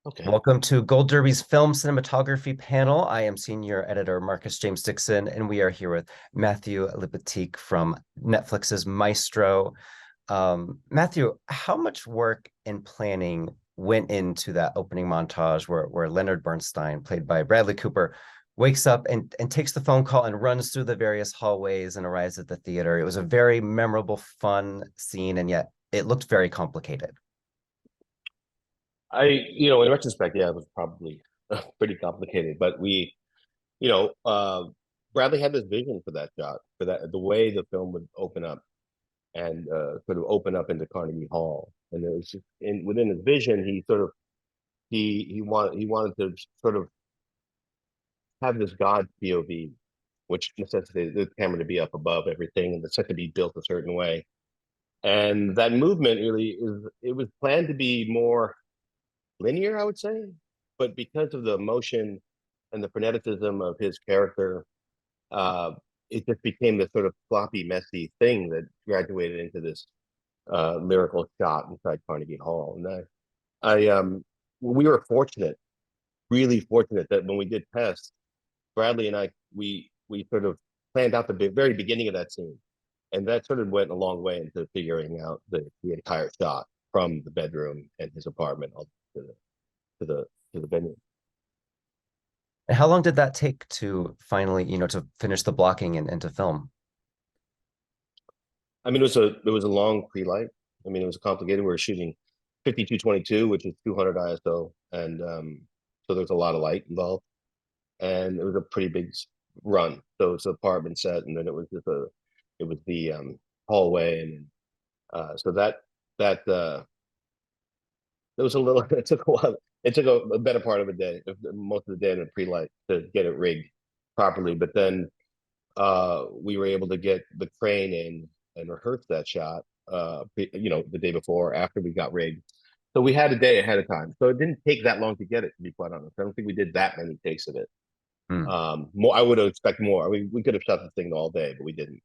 Okay. Welcome to Gold Derby's film cinematography panel. I am senior editor Marcus James Dixon, and we are here with Matthew Libatique from Netflix's Maestro. Matthew, how much work and planning went into that opening montage where Leonard Bernstein, played by Bradley Cooper, wakes up and takes the phone call and runs through the various hallways and arrives at the theater? It was a very memorable, fun scene, and yet it looked very complicated. In retrospect, yeah, it was probably pretty complicated, but Bradley had this vision for that shot, for the way the film would open up and sort of open up into Carnegie Hall. And it was just within his vision, he wanted to sort of have this God POV, which necessitated the camera to be up above everything and the set to be built a certain way. And that movement it was planned to be more linear, I would say, but because of the emotion and the freneticism of his character, uh, it just became this sort of sloppy, messy thing that graduated into this lyrical shot inside Carnegie Hall. And we were fortunate, really fortunate that when we did tests, Bradley and I, we sort of planned out the very beginning of that scene, and that sort of went a long way into figuring out the entire shot from the bedroom and his apartment all to the to the to the venue. And how long did that take to finally, to finish the blocking and to film? I mean, it was a long pre-light. I mean, it was complicated. We were shooting 5222, which is 200 ISO, and so there's a lot of light involved, and it was a pretty big run. So it's an apartment set, and then it was the hallway, and so that was a little. It took a while. It took a better part of a day, most of the day in a pre-light to get it rigged properly. But then we were able to get the crane in and rehearse that shot, the day before after we got rigged. So we had a day ahead of time. So it didn't take that long to get it, to be quite honest. I don't think we did that many takes of it. Hmm. More, I would have expected more. I mean, we could have shot the thing all day, but we didn't.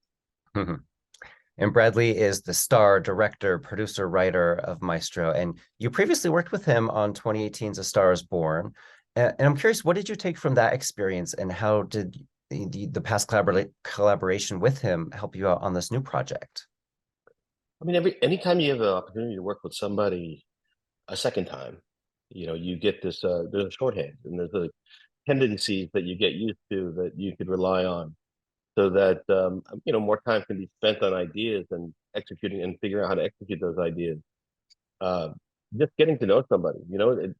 And Bradley is the star, director, producer, writer of Maestro. And you previously worked with him on 2018's A Star is Born. And I'm curious, what did you take from that experience, and how did the past collaboration with him help you out on this new project? I mean, anytime you have an opportunity to work with somebody a second time, you get this. There's a shorthand, and there's a tendencies that you get used to that you could rely on so that more time can be spent on ideas and executing and figuring out how to execute those ideas. Uh, just getting to know somebody,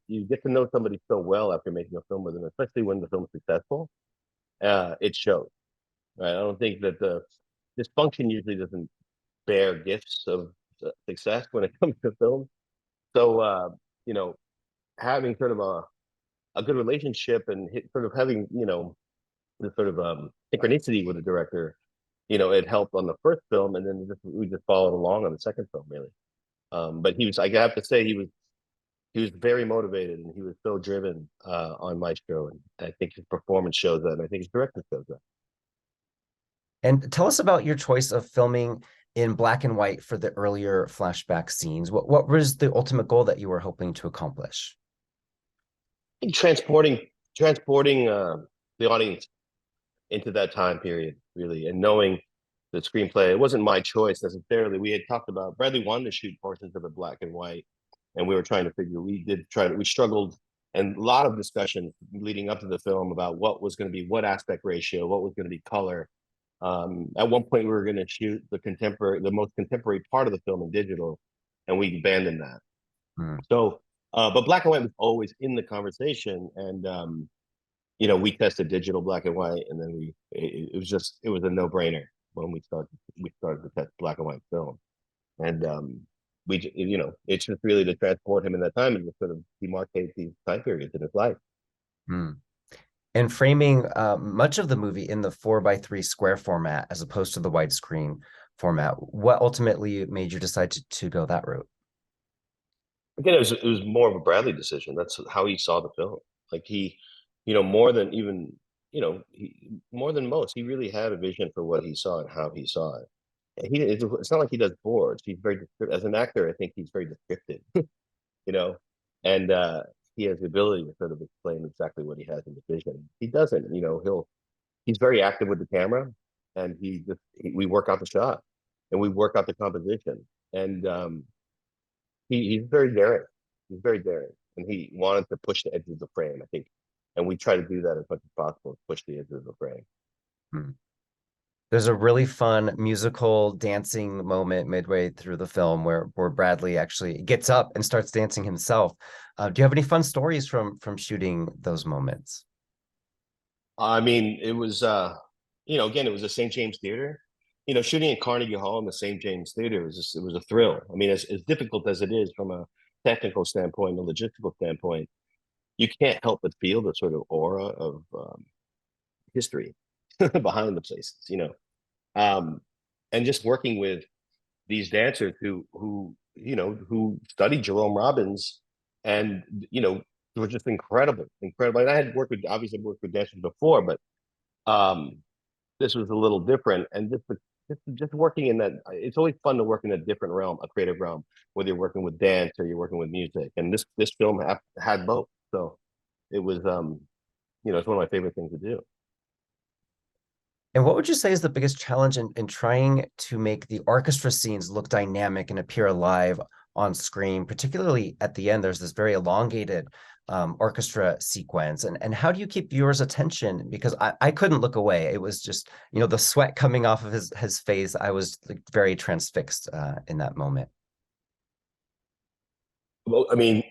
you get to know somebody so well after making a film with them, especially when the film's successful. It shows. Right? I don't think that the dysfunction usually doesn't bear gifts of success when it comes to film. So you know, having sort of a good relationship and sort of having the sort of synchronicity with the director, it helped on the first film, and then we just followed along on the second film, really. But I have to say, he was very motivated and he was so driven on Maestro, and I think his performance shows that, and I think his director shows that. And tell us about your choice of filming in black and white for the earlier flashback scenes. What was the ultimate goal that you were hoping to accomplish? Transporting the audience into that time period, really, and knowing the screenplay. It wasn't my choice necessarily. We had talked about Bradley wanted to shoot portions of it black and white, and we were trying to figure. We struggled, and a lot of discussions leading up to the film about what was going to be what aspect ratio, what was going to be color. At one point, we were going to shoot the most contemporary part of the film in digital, and we abandoned that. Hmm. So, but black and white was always in the conversation, and we tested digital black and white, and then it was a no brainer when we started to test black and white film, and it's just really to transport him in that time and just sort of demarcate these time periods in his life. Hmm. And framing much of the movie in the 4:3 square format as opposed to the widescreen format, what ultimately made you decide to go that route? Again, it was more of a Bradley decision. That's how he saw the film. Like more than even more than most, he really had a vision for what he saw and how he saw it. It's not like he does boards. He's very as an actor. I think he's very descriptive, you know, and he has the ability to sort of explain exactly what he has in the vision. He doesn't, he's very active with the camera, and we work out the shot, and we work out the composition, and he's very daring. He's very daring, and he wanted to push the edges of the frame, I think, and we try to do that as much as possible, push the edges of the frame. Hmm. There's a really fun musical dancing moment midway through the film where Bradley actually gets up and starts dancing himself. Do you have any fun stories from shooting those moments? I mean, it was, again, it was the St. James Theater. Shooting at Carnegie Hall in the St. James Theater it was a thrill. I mean, as difficult as it is from a technical standpoint, a logistical standpoint, you can't help but feel the sort of aura of history behind the places. Um, and just working with these dancers who studied Jerome Robbins, and they were just incredible, incredible. And I had obviously worked with dancers before, but um, this was a little different. And just working in that, it's always fun to work in a different realm, a creative realm, whether you're working with dance or you're working with music. And this film had both, so it was it's one of my favorite things to do. And what would you say is the biggest challenge in trying to make the orchestra scenes look dynamic and appear alive on screen, particularly at the end? There's this very elongated orchestra sequence. And how do you keep viewers' attention? Because I couldn't look away. It was just, the sweat coming off of his face. I was like very transfixed in that moment. Well, I mean,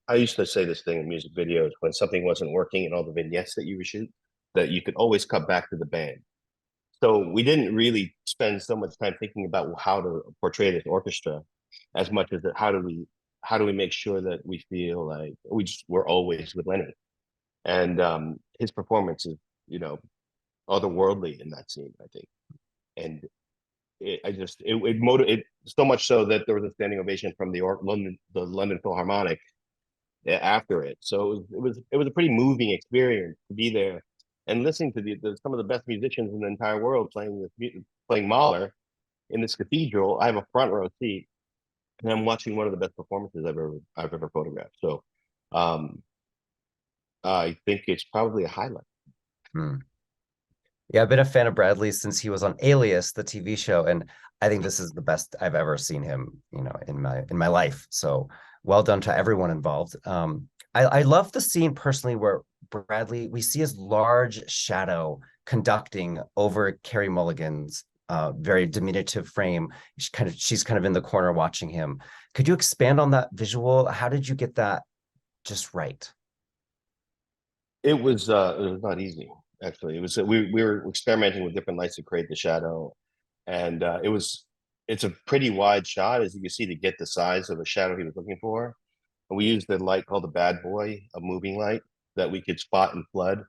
I used to say this thing in music videos: when something wasn't working in all the vignettes that you would shoot, that you could always cut back to the band. So we didn't really spend so much time thinking about how to portray this orchestra, as much as how do we make sure that we feel like we're always with Lenny, and his performance is you know otherworldly in that scene, I think. And it so much so that there was a standing ovation from the London Philharmonic after it. So it was a pretty moving experience to be there and listening to some of the best musicians in the entire world playing Mahler in this cathedral. I have a front row seat, and I'm watching one of the best performances I've ever photographed. So um, I think it's probably a highlight. Hmm. Yeah, I've been a fan of Bradley since he was on Alias, the TV show, and I think this is the best I've ever seen him, in my life. So well done to everyone involved. I love the scene personally where Bradley, we see his large shadow conducting over Carey Mulligan's very diminutive frame. She's kind of in the corner watching him. Could you expand on that visual? How did you get that just right? It was not easy, actually. It was we were experimenting with different lights to create the shadow, and it's a pretty wide shot, as you can see, to get the size of the shadow he was looking for. And we used the light called the Bad Boy, a moving light that we could spot and flood,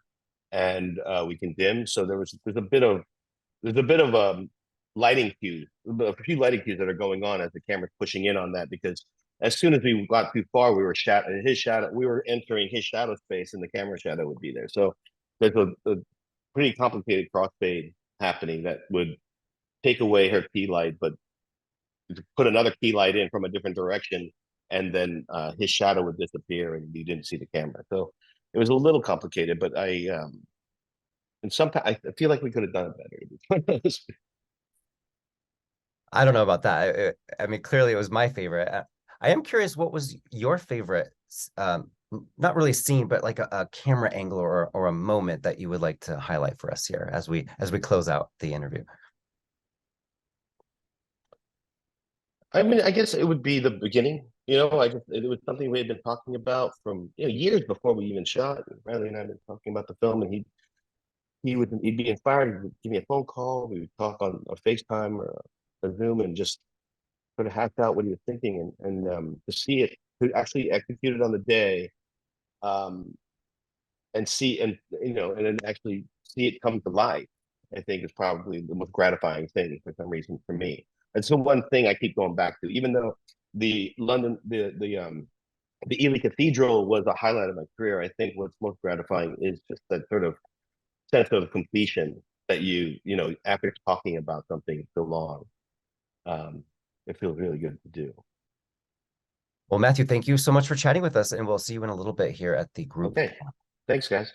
and we can dim. So there's a bit of lighting cues, a few lighting cues that are going on as the camera's pushing in on that, because as soon as we got too far, we were entering his shadow space, and the camera shadow would be there. So there's a pretty complicated crossfade happening that would take away her key light, but put another key light in from a different direction, and then his shadow would disappear, and you didn't see the camera. So it was a little complicated, but and sometimes I feel like we could have done it better. I don't know about that. I mean, clearly it was my favorite. I am curious, what was your favorite, not really scene, but like a camera angle or a moment that you would like to highlight for us here as we close out the interview? I mean, I guess it would be the beginning. It was something we had been talking about from years before we even shot. Riley and I had been talking about the film, and he'd be inspired. He'd give me a phone call. We would talk on a FaceTime or a Zoom, and just sort of hash out what he was thinking, and to see it, to actually execute it on the day, um, and see and then actually see it come to life, I think is probably the most gratifying thing for some reason for me. It's the one thing I keep going back to, even though the London the Ely Cathedral was a highlight of my career. I think what's most gratifying is just that sort of sense of completion that after talking about something so long, um, it feels really good to do. Well, Matthew, thank you so much for chatting with us, and we'll see you in a little bit here at the group. Okay. Thanks, guys.